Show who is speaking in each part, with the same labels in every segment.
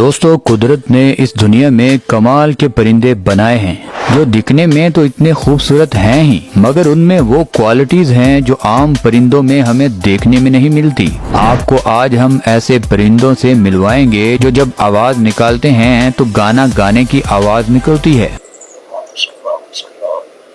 Speaker 1: दोस्तों, कुदरत ने इस दुनिया में कमाल के परिंदे बनाए हैं जो दिखने में तो इतने खूबसूरत हैं ही, मगर उनमें वो क्वालिटीज हैं जो आम परिंदों में हमें देखने में नहीं मिलती। आपको आज हम ऐसे परिंदों से मिलवाएंगे जो जब आवाज निकालते हैं तो गाना गाने की आवाज निकलती है।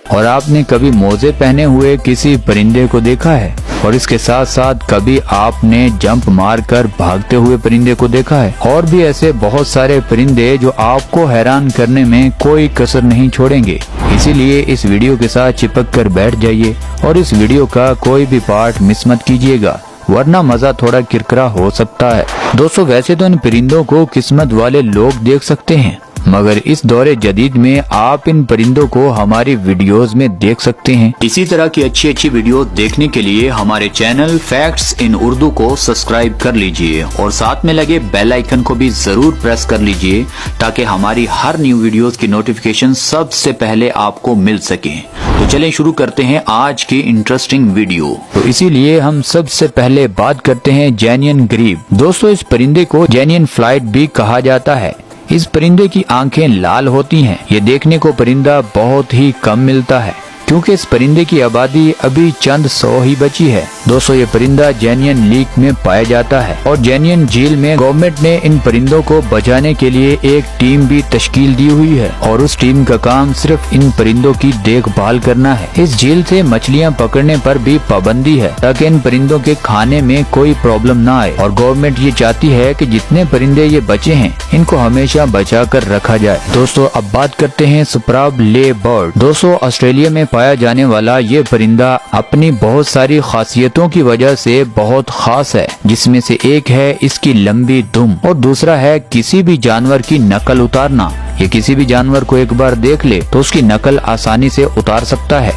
Speaker 1: और आपने कभी मोजे पहने हुए किसी परिंदे को देखा है? और इसके साथ साथ कभी आपने जंप मारकर भागते हुए परिंदे को देखा है? और भी ऐसे बहुत सारे परिंदे जो आपको हैरान करने में कोई कसर नहीं छोड़ेंगे। इसीलिए इस वीडियो के साथ चिपक कर बैठ जाइए और इस वीडियो का कोई भी पार्ट मिस मत कीजिएगा, वरना मजा थोड़ा किरकिरा हो सकता है। दोस्तों, वैसे तो इन परिंदों को किस्मत वाले लोग देख सकते हैं, मगर इस दौरे जदीद में आप इन परिंदों को हमारी वीडियोस में देख सकते हैं। इसी तरह की अच्छी अच्छी वीडियो देखने के लिए हमारे चैनल फैक्ट्स इन उर्दू को सब्सक्राइब कर लीजिए और साथ में लगे बेल आइकन को भी जरूर प्रेस कर लीजिए ताकि हमारी हर न्यू वीडियोस की नोटिफिकेशन सबसे पहले आपको मिल सके। तो चलें शुरू करते हैं आज की इंटरेस्टिंग वीडियो। तो इसीलिए हम सबसे पहले बात करते हैं जेनियन ग्रीब। दोस्तों, इस परिंदे को जेनियन फ्लाइट भी कहा जाता है। इस परिंदे की आंखें लाल होती हैं। ये देखने को परिंदा बहुत ही कम मिलता है क्योंकि इस परिंदे की आबादी अभी चंद 100 ही बची है। दोस्तों, ये परिंदा जेनियन लेक में पाया जाता है और जेनियन झील में गवर्नमेंट ने इन परिंदों को बचाने के लिए एक टीम भी तश्कील दी हुई है और उस टीम का काम सिर्फ इन परिंदों की देखभाल करना है। इस झील से मछलियाँ पकड़ने पर भी पाबंदी है ताकि इन परिंदों के खाने में कोई प्रॉब्लम ना आए और गवर्नमेंट ये चाहती है कि जितने परिंदे ये बचे हैं इनको हमेशा बचा कर रखा जाए। दोस्तों, अब बात करते हैं सुपराब ले बर्ड। दोस्तों, ऑस्ट्रेलिया में पाया जाने वाला ये परिंदा अपनी बहुत सारी खासियतों की वजह से बहुत खास है, जिसमें से एक है इसकी लंबी दुम और दूसरा है किसी भी जानवर की नकल उतारना। ये किसी भी जानवर को एक बार देख ले तो उसकी नकल आसानी से उतार सकता है।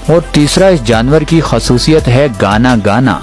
Speaker 1: और तीसरा इस जानवर की खासियत है गाना गाना।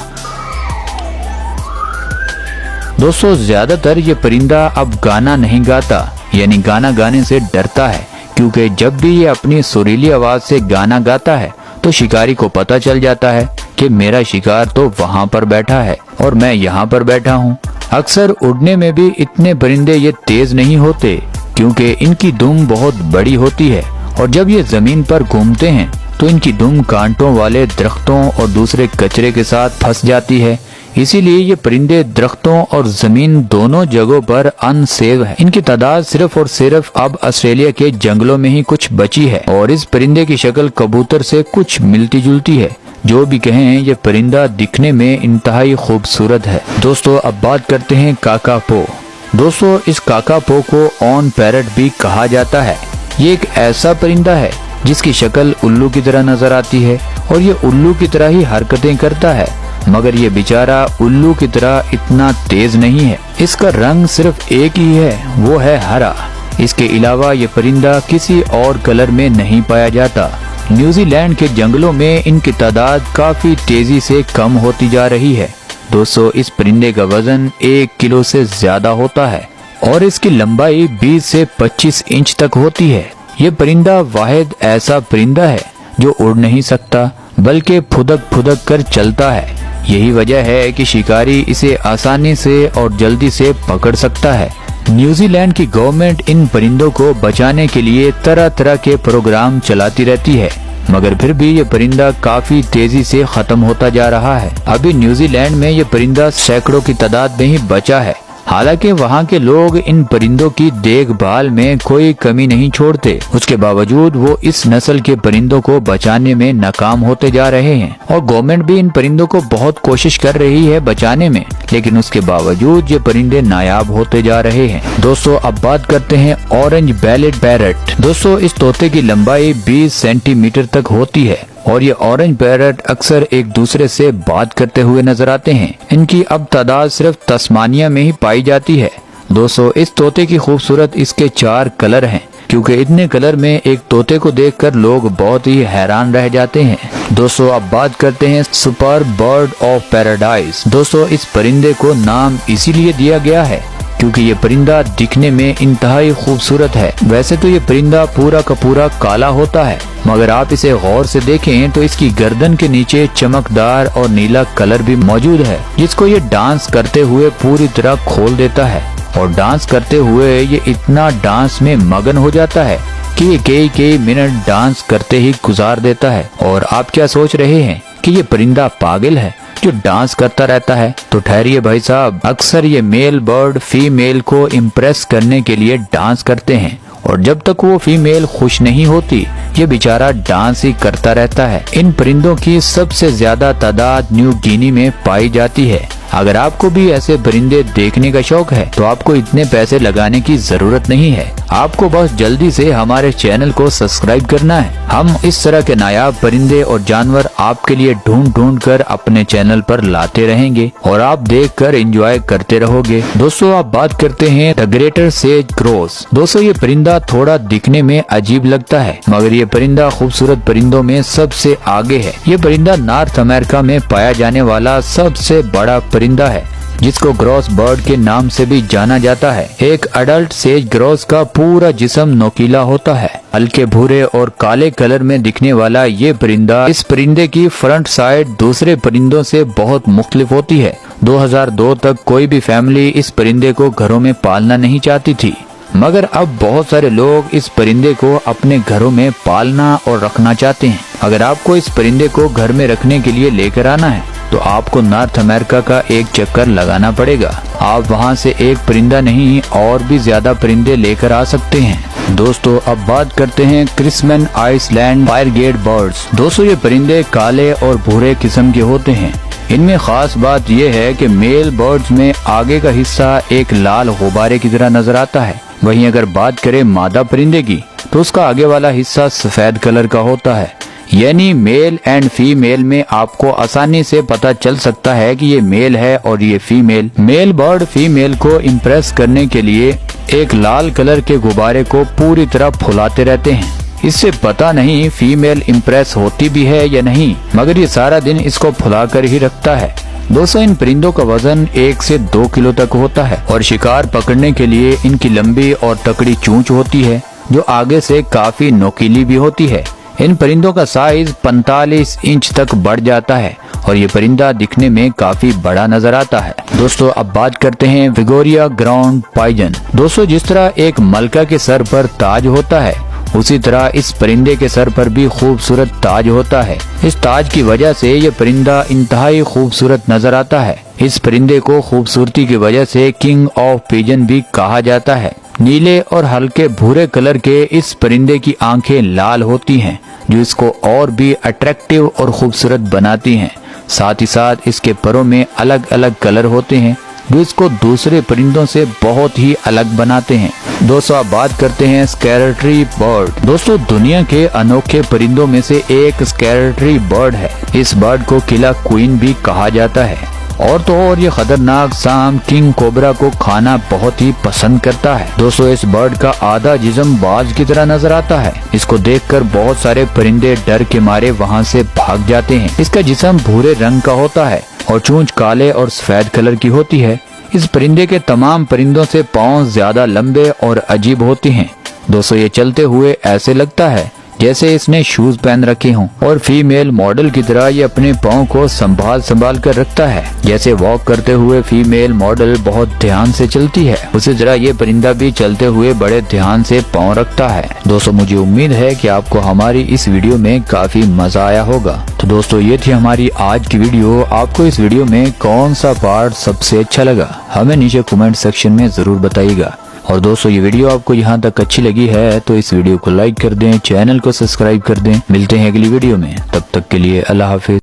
Speaker 1: दोस्तों, ज्यादातर ये परिंदा अब गाना नहीं गाता, यानी गाना गाने से डरता है, क्योंकि जब भी ये अपनी सुरीली आवाज से गाना गाता है तो शिकारी को पता चल जाता है कि मेरा शिकार तो वहाँ पर बैठा है और मैं यहाँ पर बैठा हूँ। अक्सर उड़ने में भी इतने परिंदे ये तेज नहीं होते क्योंकि इनकी दुम बहुत बड़ी होती है और जब ये जमीन पर घूमते हैं तो इनकी दुम कांटों वाले दरख्तों और दूसरे कचरे के साथ फंस जाती है। इसीलिए ये परिंदे दरख्तों और जमीन दोनों जगहों पर अनसेव है। इनकी तादाद सिर्फ और सिर्फ अब ऑस्ट्रेलिया के जंगलों में ही कुछ बची है और इस परिंदे की शक्ल कबूतर से कुछ मिलती जुलती है। जो भी कहें, ये परिंदा दिखने में इंतहाई खूबसूरत है। दोस्तों, अब बात करते हैं काकापो। दोस्तों, इस काकापो को ऑन पैरट भी कहा जाता है। ये एक ऐसा परिंदा है जिसकी शक्ल उल्लू की तरह नजर आती है और ये उल्लू की तरह ही हरकतें करता है, मगर ये बेचारा उल्लू की तरह इतना तेज नहीं है। इसका रंग सिर्फ एक ही है, वो है हरा। इसके अलावा ये परिंदा किसी और कलर में नहीं पाया जाता। न्यूजीलैंड के जंगलों में इनकी तादाद काफी तेजी से कम होती जा रही है। दोस्तों, इस परिंदे का वजन 1 किलो से ज्यादा होता है और इसकी लंबाई 20 से 25 इंच तक होती है। ये परिंदा वाहिद ऐसा परिंदा है जो उड़ नहीं सकता बल्कि फुदक फुदक कर चलता है। यही वजह है कि शिकारी इसे आसानी से और जल्दी से पकड़ सकता है। न्यूजीलैंड की गवर्नमेंट इन परिंदों को बचाने के लिए तरह तरह के प्रोग्राम चलाती रहती है, मगर फिर भी ये परिंदा काफी तेजी से खत्म होता जा रहा है। अभी न्यूजीलैंड में ये परिंदा सैकड़ों की तादाद में ही बचा है। हालांकि वहाँ के लोग इन परिंदों की देखभाल में कोई कमी नहीं छोड़ते, उसके बावजूद वो इस नस्ल के परिंदों को बचाने में नाकाम होते जा रहे हैं और गवर्नमेंट भी इन परिंदों को बहुत कोशिश कर रही है बचाने में, लेकिन उसके बावजूद ये परिंदे नायाब होते जा रहे हैं। दोस्तों, अब बात करते हैं ऑरेंज बेलेड पैरट। दोस्तों, इस तोते की लंबाई 20 सेंटीमीटर तक होती है और ये ऑरेंज पैरट अक्सर एक दूसरे से बात करते हुए नजर आते हैं। इनकी अब तादाद सिर्फ तस्मानिया में ही पाई जाती है। दोस्तों, इस तोते की खूबसूरत इसके 4 कलर हैं, क्योंकि इतने कलर में एक तोते को देखकर लोग बहुत ही हैरान रह जाते हैं। दोस्तों, अब बात करते हैं सुपर बर्ड ऑफ पैराडाइज। दोस्तों, इस परिंदे को नाम इसीलिए दिया गया है क्योंकि ये परिंदा दिखने में इंतहाई खूबसूरत है। वैसे तो ये परिंदा पूरा का पूरा काला होता है, मगर आप इसे गौर से देखें तो इसकी गर्दन के नीचे चमकदार और नीला कलर भी मौजूद है, जिसको ये डांस करते हुए पूरी तरह खोल देता है। और डांस करते हुए ये इतना डांस में मगन हो जाता है कि ये कई मिनट डांस करते ही गुजार देता है। और आप क्या सोच रहे हैं कि ये परिंदा पागल है जो डांस करता रहता है? तो ठहरिए भाई साहब, अक्सर ये मेल बर्ड फीमेल को इम्प्रेस करने के लिए डांस करते हैं, और जब तक वो फीमेल खुश नहीं होती ये बेचारा डांस ही करता रहता है। इन परिंदों की सबसे ज्यादा तादाद न्यू गिनी में पाई जाती है। अगर आपको भी ऐसे परिंदे देखने का शौक है तो आपको इतने पैसे लगाने की जरूरत नहीं है, आपको बस जल्दी से हमारे चैनल को सब्सक्राइब करना है। हम इस तरह के नायाब परिंदे और जानवर आपके लिए ढूंढ कर अपने चैनल पर लाते रहेंगे और आप देख कर एंजॉय करते रहोगे। दोस्तों, आप बात करते हैं द ग्रेटर सेज ग्रोस। दोस्तों, ये परिंदा थोड़ा दिखने में अजीब लगता है, मगर ये परिंदा खूबसूरत परिंदों में सबसे आगे है। ये परिंदा नॉर्थ अमेरिका में पाया जाने वाला सबसे बड़ा परिंदा है, जिसको ग्रॉस बर्ड के नाम से भी जाना जाता है। एक अडल्ट सेज ग्रॉस का पूरा जिस्म नोकीला होता है। हल्के भूरे और काले कलर में दिखने वाला ये परिंदा, इस परिंदे की फ्रंट साइड दूसरे परिंदों से बहुत मुख्तलिफ होती है। 2002 तक कोई भी फैमिली इस परिंदे को घरों में पालना नहीं चाहती थी, मगर अब बहुत सारे लोग इस परिंदे को अपने घरों में पालना और रखना चाहते हैं। अगर आपको इस परिंदे को घर में रखने के लिए लेकर आना है तो आपको नॉर्थ अमेरिका का एक चक्कर लगाना पड़ेगा। आप वहां से एक परिंदा नहीं और भी ज्यादा परिंदे लेकर आ सकते हैं। दोस्तों, अब बात करते हैं क्रिसमैन आइसलैंड फायरगेट बर्ड्स। दोस्तों, ये परिंदे काले और भूरे किस्म के होते हैं। इनमें खास बात यह है कि मेल बर्ड्स में आगे का हिस्सा एक लाल गुब्बारे की तरह नजर आता है। वहीं अगर बात करें मादा परिंदे की तो उसका आगे वाला हिस्सा सफेद कलर का होता है। यानी मेल एंड फीमेल में आपको आसानी से पता चल सकता है कि ये मेल है और ये फीमेल। मेल बर्ड फीमेल को इम्प्रेस करने के लिए एक लाल कलर के गुब्बारे को पूरी तरह फुलाते रहते हैं। इससे पता नहीं फीमेल इम्प्रेस होती भी है या नहीं, मगर ये सारा दिन इसको फुलाकर ही रखता है। दोस्तों, इन परिंदों का वजन 1 से 2 किलो तक होता है और शिकार पकड़ने के लिए इनकी लंबी और तकड़ी चोंच होती है, जो आगे से काफी नोकीली भी होती है। इन परिंदों का साइज 45 इंच तक बढ़ जाता है और ये परिंदा दिखने में काफी बड़ा नजर आता है। दोस्तों, अब बात करते हैं विक्टोरिया ग्राउंड पाइजन। दोस्तों, जिस तरह एक मलका के सर पर ताज होता है, उसी तरह इस परिंदे के सर पर भी खूबसूरत ताज होता है। इस ताज की वजह से ये परिंदा इंतहाई खूबसूरत नजर आता है। इस परिंदे को खूबसूरती की वजह से किंग ऑफ पिजन भी कहा जाता है। नीले और हल्के भूरे कलर के इस परिंदे की आंखें लाल होती हैं, जो इसको और भी अट्रैक्टिव और खूबसूरत बनाती हैं। साथ ही साथ इसके परों में अलग अलग कलर होते हैं, जो इसको दूसरे परिंदों से बहुत ही अलग बनाते हैं। दोस्तों, आप बात करते हैं स्कैरेटरी बर्ड। दोस्तों, दुनिया के अनोखे परिंदों में से एक स्कैरेटरी बर्ड है। इस बर्ड को किला क्वीन भी कहा जाता है। और तो और ये खतरनाक सांप किंग कोबरा को खाना बहुत ही पसंद करता है। दोस्तों, इस बर्ड का आधा जिस्म बाज की तरह नजर आता है। इसको देखकर बहुत सारे परिंदे डर के मारे वहाँ से भाग जाते हैं। इसका जिस्म भूरे रंग का होता है और चोंच काले और सफेद कलर की होती है। इस परिंदे के तमाम परिंदों से पाँव ज्यादा लंबे और अजीब होते हैं। दोस्तों, ये चलते हुए ऐसे लगता है जैसे इसने शूज पहन रखे हों और फीमेल मॉडल की तरह ये अपने पाँव को संभाल कर रखता है। जैसे वॉक करते हुए फीमेल मॉडल बहुत ध्यान से चलती है, उसी तरह ये परिंदा भी चलते हुए बड़े ध्यान से पाँव रखता है। दोस्तों, मुझे उम्मीद है कि आपको हमारी इस वीडियो में काफी मजा आया होगा। तो दोस्तों, ये थी हमारी आज की वीडियो। आपको इस वीडियो में कौन सा पार्ट सबसे अच्छा लगा, हमें नीचे कमेंट सेक्शन में जरूर बताइएगा। और दोस्तों, ये वीडियो आपको यहाँ तक अच्छी लगी है तो इस वीडियो को लाइक कर दें, चैनल को सब्सक्राइब कर दें। मिलते हैं अगली वीडियो में, तब तक के लिए अल्लाह हाफिज।